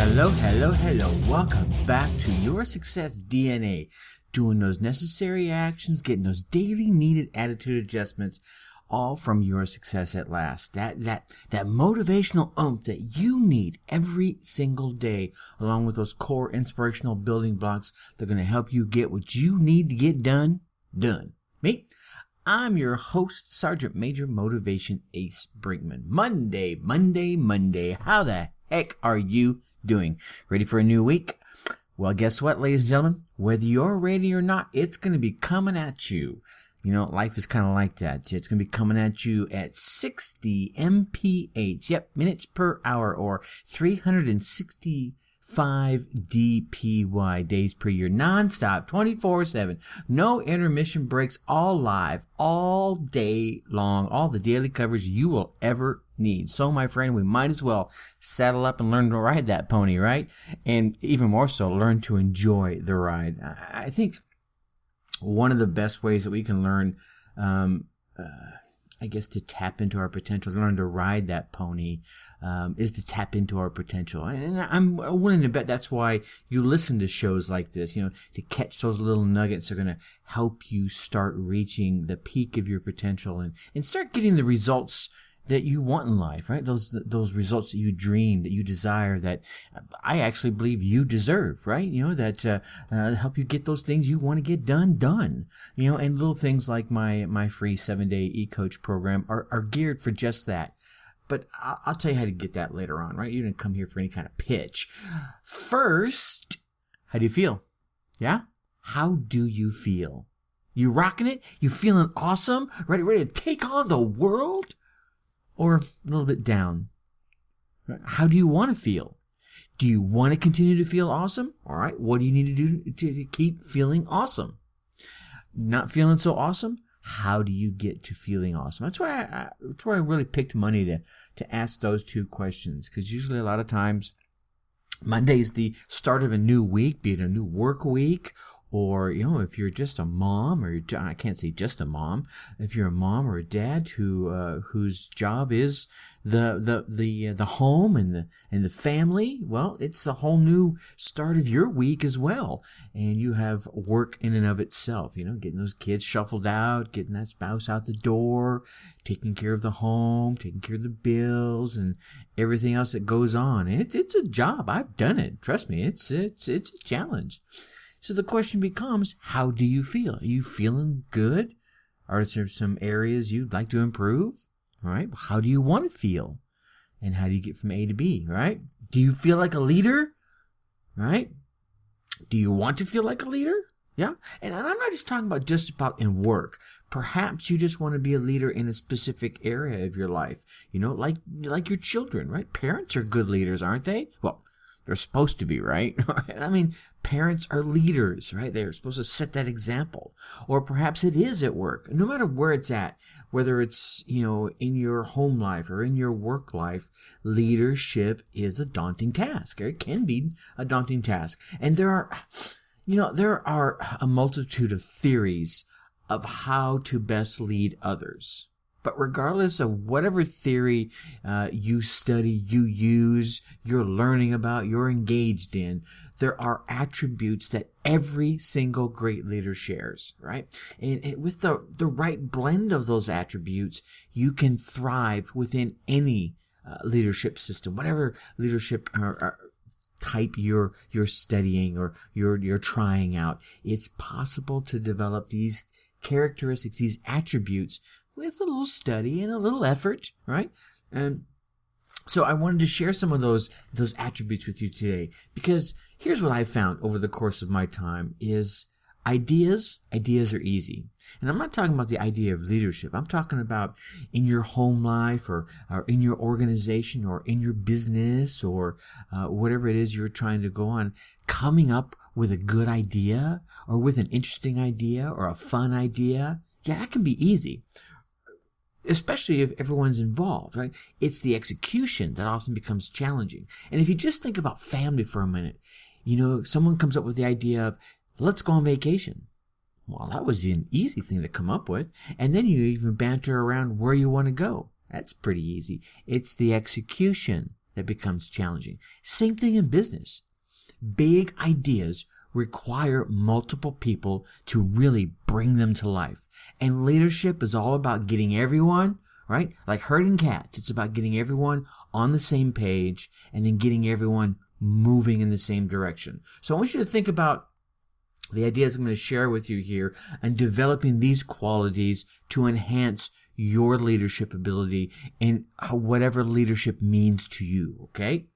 Hello, hello, hello. Welcome back to Your Success DNA. Doing those necessary actions, getting those daily needed attitude adjustments, all from your success at last. That motivational oomph that you need every single day, along with those core inspirational building blocks that are going to help you get what you need to get done. Me? I'm your host, Sergeant Major Motivation Ace Brinkman. Monday. How the heck are you doing? Ready for a new week? Well, guess what, ladies and gentlemen? Whether you're ready or not, it's going to be coming at you. You know, life is kind of like that. It's going to be coming at you at 60 mph. Yep, minutes per hour, or 365 DPY, days per year, non-stop, 24/7. No intermission breaks, all live, all day long, all the daily coverage you will ever need. So, my friend, we might as well saddle up and learn to ride that pony, right? And even more so, learn to enjoy the ride. I think one of the best ways that we can learn, to tap into our potential, learn to ride that pony, is to tap into our potential. And I'm willing to bet that's why you listen to shows like this, to catch those little nuggets that are going to help you start reaching the peak of your potential and start getting the results that you want in life, right? Those results that you dream, that you desire, that I actually believe you deserve, right? That help you get those things you want to get done. And little things like my free 7-day e-coach program are geared for just that. But I'll tell you how to get that later on, right? You didn't come here for any kind of pitch. First, how do you feel? Yeah? How do you feel? You rocking it? You feeling awesome? Ready to take on the world? Or a little bit down? How do you want to feel? Do you want to continue to feel awesome? All right, what do you need to do to keep feeling awesome? Not feeling so awesome? How do you get to feeling awesome? That's why I really picked Monday to ask those two questions, because usually a lot of times Monday is the start of a new week, be it a new work week, or, if you're just a mom, or I can't say just a mom, if you're a mom or a dad whose job is the home and the family, well, it's a whole new start of your week as well. And you have work in and of itself, getting those kids shuffled out, getting that spouse out the door, taking care of the home, taking care of the bills and everything else that goes on. It's a job. I've done it. Trust me, it's a challenge. So the question becomes, how do you feel? Are you feeling good? Are there some areas you'd like to improve? All right. How do you want to feel? And how do you get from A to B? Right? Do you feel like a leader? Right? Do you want to feel like a leader? Yeah. And I'm not just talking about in work. Perhaps you just want to be a leader in a specific area of your life. Like your children, right? Parents are good leaders, aren't they? Well, they're supposed to be, right? I mean, parents are leaders, right? They're supposed to set that example. Or perhaps it is at work. No matter where it's at, whether it's, in your home life or in your work life, leadership is a daunting task. It can be a daunting task. And there are a multitude of theories of how to best lead others. But regardless of whatever theory you study, you use, you're learning about, you're engaged in, there are attributes that every single great leader shares, right? And with the right blend of those attributes, you can thrive within any leadership system, whatever leadership type you're studying or you're trying out. It's possible to develop these characteristics, these attributes, with a little study and a little effort, right? And so I wanted to share some of those attributes with you today, because here's what I found over the course of my time is ideas are easy. And I'm not talking about the idea of leadership. I'm talking about in your home life or in your organization or in your business or whatever it is you're trying to go on, coming up with a good idea or with an interesting idea or a fun idea. Yeah, that can be easy. Especially if everyone's involved, right? It's the execution that often becomes challenging. And if you just think about family for a minute, someone comes up with the idea of, let's go on vacation. Well, that was an easy thing to come up with. And then you even banter around where you want to go. That's pretty easy. It's the execution that becomes challenging. Same thing in business. Big ideas require multiple people to really bring them to life. And leadership is all about getting everyone, right? Like herding cats. It's about getting everyone on the same page and then getting everyone moving in the same direction. So I want you to think about the ideas I'm going to share with you here and developing these qualities to enhance your leadership ability and whatever leadership means to you, okay?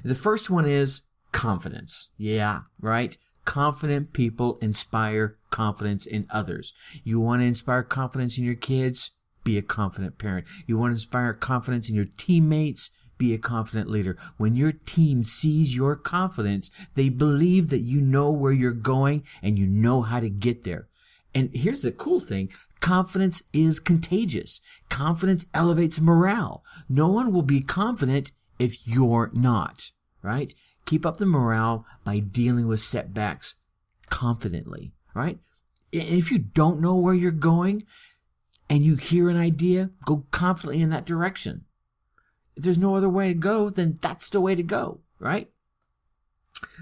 The first one is confidence. Yeah, right? Confident people inspire confidence in others. You want to inspire confidence in your kids? Be a confident parent. You want to inspire confidence in your teammates? Be a confident leader. When your team sees your confidence, they believe that you know where you're going and you know how to get there. And here's the cool thing. Confidence is contagious. Confidence elevates morale. No one will be confident if you're not, right? Keep up the morale by dealing with setbacks confidently, right? And if you don't know where you're going and you hear an idea, go confidently in that direction. If there's no other way to go, then that's the way to go, right?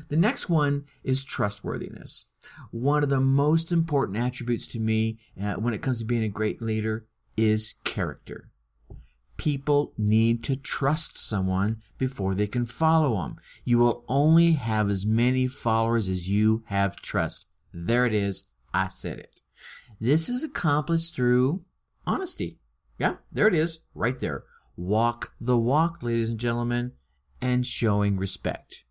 The next one is trustworthiness. One of the most important attributes to me when it comes to being a great leader is character. People need to trust someone before they can follow them. You will only have as many followers as you have trust. There it is. I said it. This is accomplished through honesty. Yeah, there it is, right there. Walk the walk, ladies and gentlemen, and showing respect.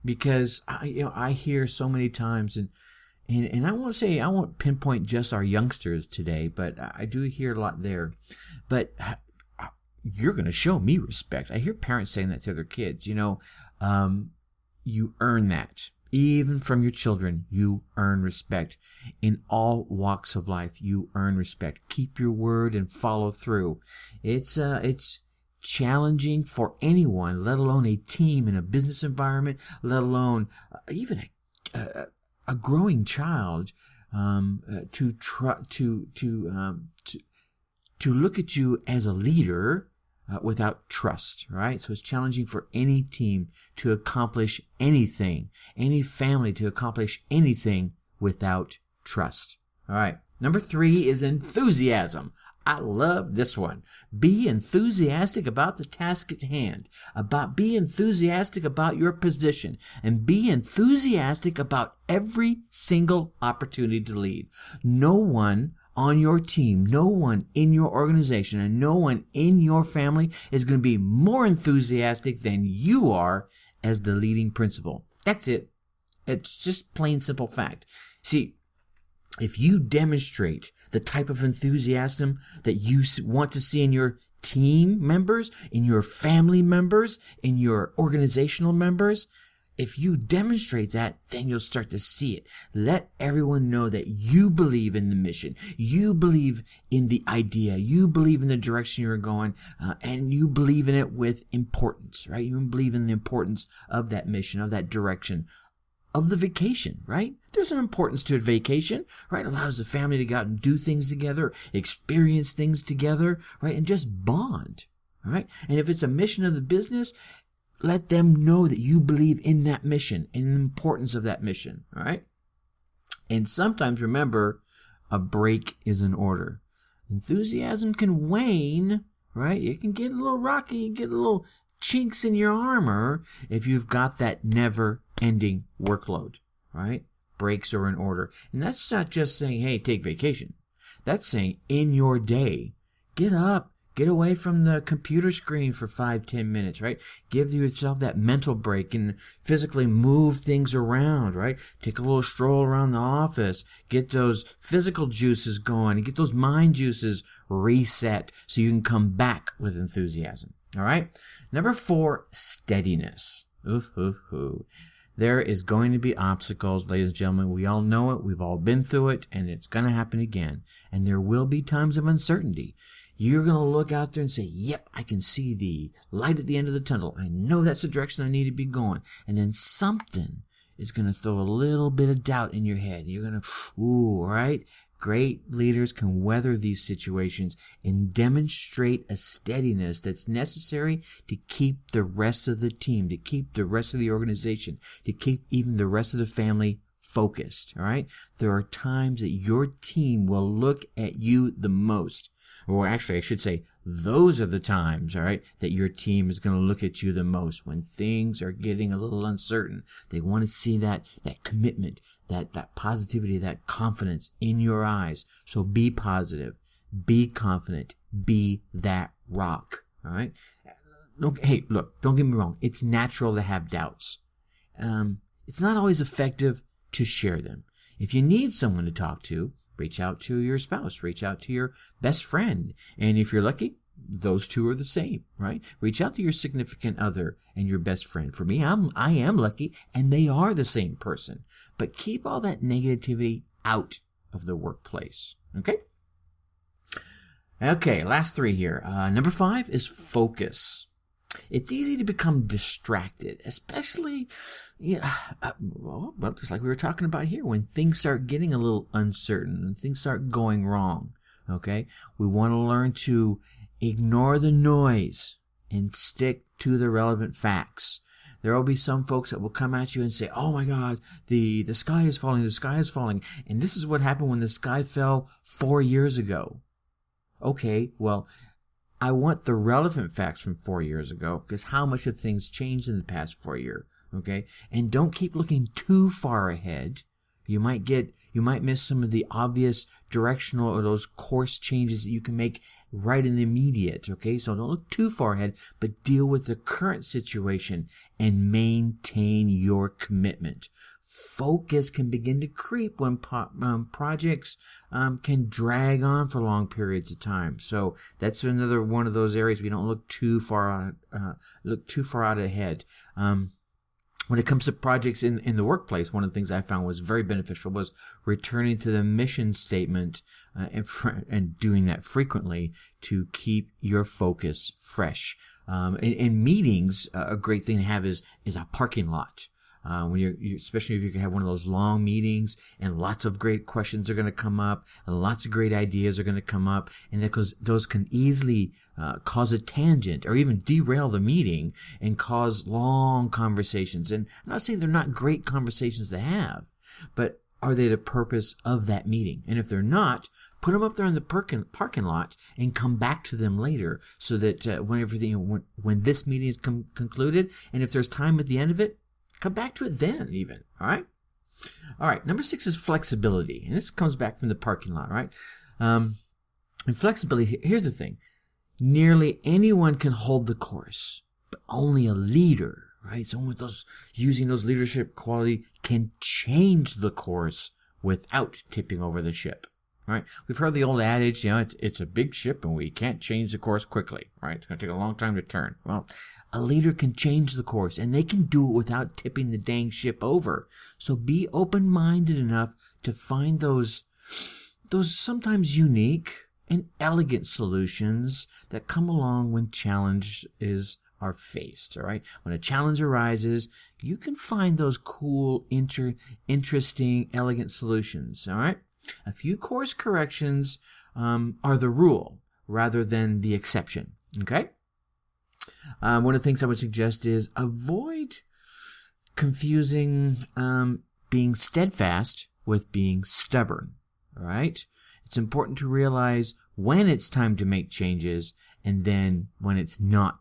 Because I hear so many times, and I won't pinpoint just our youngsters today, but I do hear a lot there. But you're going to show me respect. I hear parents saying that to their kids. You earn that. Even from your children, you earn respect. In all walks of life, you earn respect. Keep your word and follow through. It's challenging for anyone, let alone a team in a business environment, let alone even a growing child, to look at you as a leader without trust, right? So it's challenging for any team to accomplish anything, any family to accomplish anything without trust. All right. Number 3 is enthusiasm. I love this one. Be enthusiastic about the task at hand. Be enthusiastic about your position, and be enthusiastic about every single opportunity to lead. No one on your team, no one in your organization, and no one in your family is going to be more enthusiastic than you are as the leading principal. That's it. It's just plain simple fact. See, if you demonstrate the type of enthusiasm that you want to see in your team members, in your family members, in your organizational members, if you demonstrate that, then you'll start to see it. Let everyone know that you believe in the mission. You believe in the idea. You believe in the direction you're going, and you believe in it with importance, right? You believe in the importance of that mission, of that direction, of the vacation, right? There's an importance to a vacation, right? It allows the family to go out and do things together, experience things together, right? And just bond, right? And if it's a mission of the business, let them know that you believe in that mission and the importance of that mission, all right? And sometimes, remember, a break is in order. Enthusiasm can wane, right? It can get a little rocky, get a little chinks in your armor if you've got that never-ending workload, right? Breaks are in order. And that's not just saying, hey, take vacation. That's saying in your day, get up, get away from the computer screen for 5-10 minutes, right? Give yourself that mental break and physically move things around, right? Take a little stroll around the office, get those physical juices going, and get those mind juices reset so you can come back with enthusiasm, all right? Number 4, steadiness. There is going to be obstacles, ladies and gentlemen. We all know it. We've all been through it, and it's going to happen again. And there will be times of uncertainty. You're going to look out there and say, yep, I can see the light at the end of the tunnel. I know that's the direction I need to be going. And then something is going to throw a little bit of doubt in your head. You're going to, right? Great leaders can weather these situations and demonstrate a steadiness that's necessary to keep the rest of the team, to keep the rest of the organization, to keep even the rest of the family focused. All right. There are times that your team will look at you the most. Or actually, I should say, those are the times, all right, that your team is going to look at you the most when things are getting a little uncertain. They want to see that commitment, that positivity, that confidence in your eyes. So be positive, be confident, be that rock, all right? Hey, look, don't get me wrong. It's natural to have doubts. It's not always effective to share them. If you need someone to talk to, reach out to your spouse, reach out to your best friend. And if you're lucky, those two are the same, right? Reach out to your significant other and your best friend. For me, I am lucky and they are the same person. But keep all that negativity out of the workplace. Okay? Okay, last three here. Number 5 is focus. It's easy to become distracted, especially, well, just like we were talking about here, when things start getting a little uncertain, when things start going wrong, okay? We want to learn to ignore the noise and stick to the relevant facts. There will be some folks that will come at you and say, oh my God, the sky is falling, the sky is falling. And this is what happened when the sky fell 4 years ago. Okay, well, I want the relevant facts from 4 years ago, because how much have things changed in the past 4 years, okay? And don't keep looking too far ahead. You might miss some of the obvious directional or those course changes that you can make right in the immediate, okay? So don't look too far ahead, but deal with the current situation and maintain your commitment. Focus can begin to creep when projects can drag on for long periods of time. So that's another one of those areas we don't look too far out ahead. When it comes to projects in the workplace, one of the things I found was very beneficial was returning to the mission statement and doing that frequently to keep your focus fresh. In meetings, a great thing to have is a parking lot. When especially if you can have one of those long meetings and lots of great questions are going to come up and lots of great ideas are going to come up, and because those can easily cause a tangent or even derail the meeting and cause long conversations. And I'm not saying they're not great conversations to have, but are they the purpose of that meeting? And if they're not, put them up there in the parking lot and come back to them later, so that when this meeting is concluded, and if there's time at the end of it, come back to it then even, all right? All right, number 6 is flexibility. And this comes back from the parking lot, right? And flexibility, here's the thing. Nearly anyone can hold the course, but only a leader, right? Someone with using those leadership quality can change the course without tipping over the ship. Right? We've heard the old adage, it's a big ship and we can't change the course quickly, right? It's going to take a long time to turn. Well, a leader can change the course and they can do it without tipping the dang ship over. So be open-minded enough to find those sometimes unique and elegant solutions that come along when challenges are faced, all right? When a challenge arises, you can find those cool, interesting, elegant solutions, all right? A few course corrections are the rule rather than the exception, okay? One of the things I would suggest is avoid confusing being steadfast with being stubborn, all right? It's important to realize when it's time to make changes and then when it's not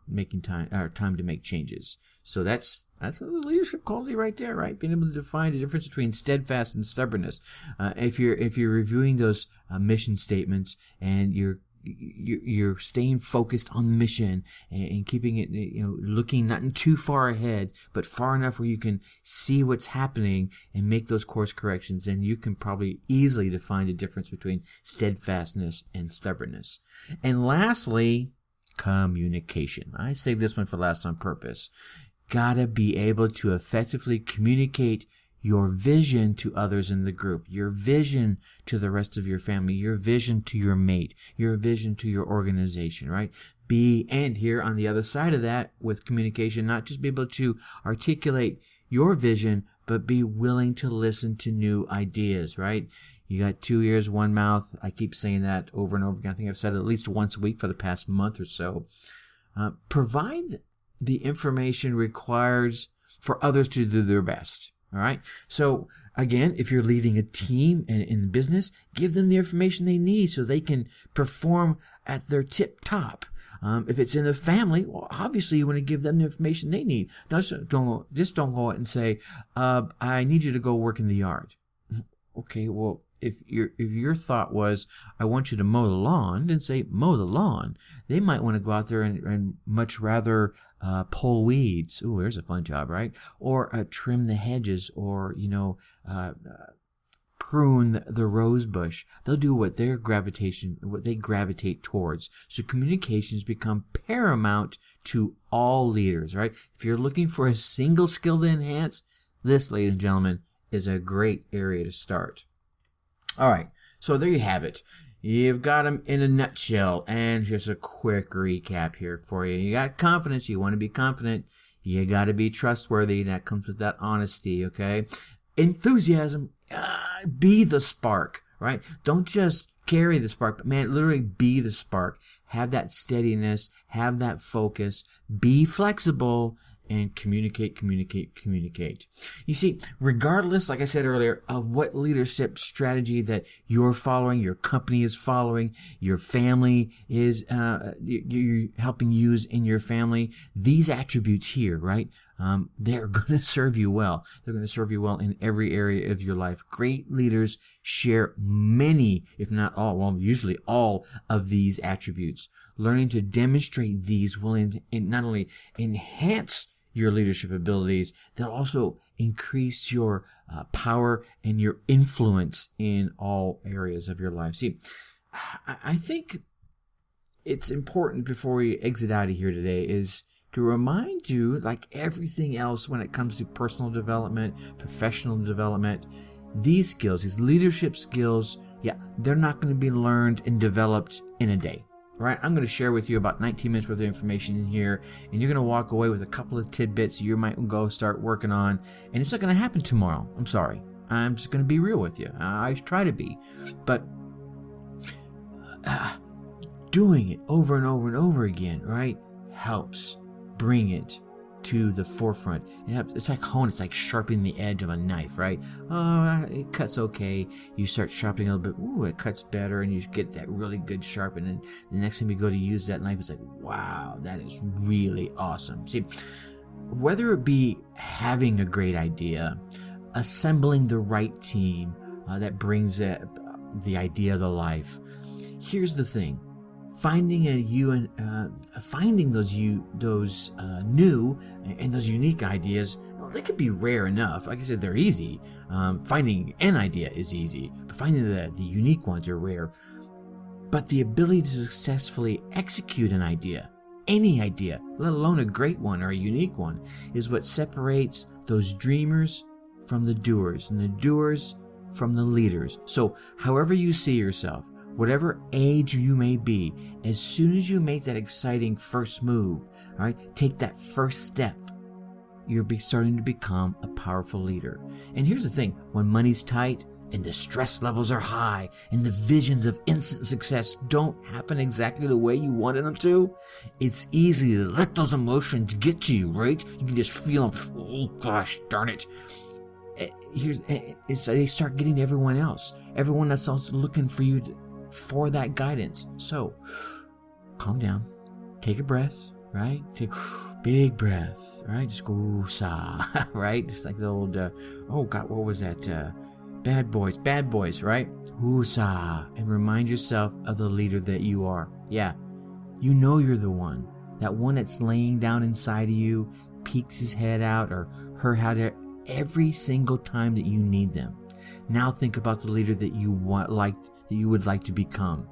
time to make changes. So that's a leadership quality right there, right? Being able to define the difference between steadfast and stubbornness. If you're reviewing those mission statements and you're staying focused on the mission and keeping it, looking not too far ahead, but far enough where you can see what's happening and make those course corrections, and you can probably easily define the difference between steadfastness and stubbornness. And lastly, communication. I saved this one for last on purpose. Gotta be able to effectively communicate your vision to others in the group, your vision to the rest of your family, your vision to your mate, your vision to your organization, right? And here on the other side of that with communication, not just be able to articulate your vision, but be willing to listen to new ideas, right? You got 2 ears, 1 mouth. I keep saying that over and over again. I think I've said it at least once a week for the past month or so. Provide the information required for others to do their best. All right. So again, if you're leading a team in business, give them the information they need so they can perform at their tip top. If it's in the family, well, obviously you want to give them the information they need. Just don't go out and say, I need you to go work in the yard. Okay, well, if your thought was, I want you to mow the lawn, then say mow the lawn. They might want to go out there and much rather pull weeds. Ooh, there's a fun job, right? Or trim the hedges, or prune the rose bush. They'll do what they gravitate towards. So communications become paramount to all leaders, right? If you're looking for a single skill to enhance, this, ladies and gentlemen, is a great area to start. All right, so there you have it. You've got them in a nutshell, and just a quick recap here for you. You got confidence. You want to be confident. You got to be trustworthy. That comes with that honesty, okay? Enthusiasm. Be the spark, right? Don't just carry the spark, but man, literally be the spark. Have that steadiness. Have that focus. Be flexible. And communicate. You see, regardless, like I said earlier, of what leadership strategy that you're following, your company is following, your family is you're helping use in your family, these attributes here, right? They're going to serve you well. They're going to serve you well in every area of your life. Great leaders share many, if not all, well, usually all of these attributes. Learning to demonstrate these will not only enhance your leadership abilities, they'll also increase your power and your influence in all areas of your life. See, I think it's important before we exit out of here today is to remind you, like everything else when it comes to personal development, professional development, these skills, these leadership skills, they're not going to be learned and developed in a day. Right, I'm going to share with you about 19 minutes worth of information in here, and you're going to walk away with a couple of tidbits you might go start working on, and it's not going to happen tomorrow. I'm sorry. I'm just going to be real with you. I try to be. But doing it over and over and over again, right, helps bring it to the forefront. It's like hone. It's like sharpening the edge of a knife, right? Oh, it cuts okay. You start sharpening a little bit. Ooh, it cuts better, and you get that really good sharp. And then the next time you go to use that knife, it's like, wow, that is really awesome. See, whether it be having a great idea, assembling the right team that brings the idea to life. Here's the thing. Finding those new and those unique ideas, well, they could be rare enough. Like I said, they're easy. Finding an idea is easy, but finding the unique ones are rare. But the ability to successfully execute an idea, any idea, let alone a great one or a unique one, is what separates those dreamers from the doers, and the doers from the leaders. So, however you see yourself, whatever age you may be, as soon as you make that exciting first move, all right, take that first step, you're starting to become a powerful leader. And here's the thing, when money's tight and the stress levels are high and the visions of instant success don't happen exactly the way you wanted them to, it's easy to let those emotions get to you, right? You can just feel them, oh gosh, darn it. They start getting to everyone else. Everyone that's also looking for you for that guidance. So, calm down, take a breath, right? Take big breath, right? Just go sa, right? Just like the old, what was that? Bad Boys, right? Sa, and remind yourself of the leader that you are. Yeah, you know you're the one. That one that's laying down inside of you, peeks his head out or her head out every single time that you need them. Now think about the leader that you would like to become.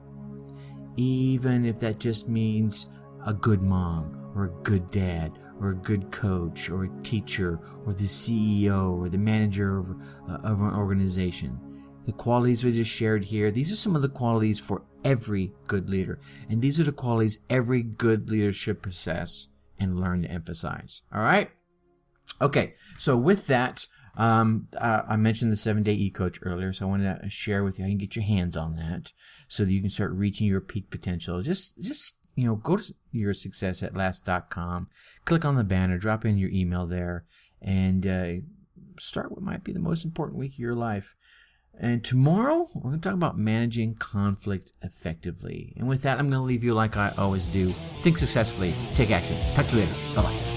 Even if that just means a good mom, or a good dad, or a good coach, or a teacher, or the CEO, or the manager of an organization. The qualities we just shared here, these are some of the qualities for every good leader. And these are the qualities every good leader should possess and learn to emphasize. All right? Okay, so with that, I mentioned the 7-Day E-Coach earlier, so I wanted to share with you how you can get your hands on that so that you can start reaching your peak potential. Just go to yoursuccessatlast.com, click on the banner, drop in your email there, and start what might be the most important week of your life. And tomorrow, we're going to talk about managing conflict effectively. And with that, I'm going to leave you like I always do. Think successfully. Take action. Talk to you later. Bye-bye.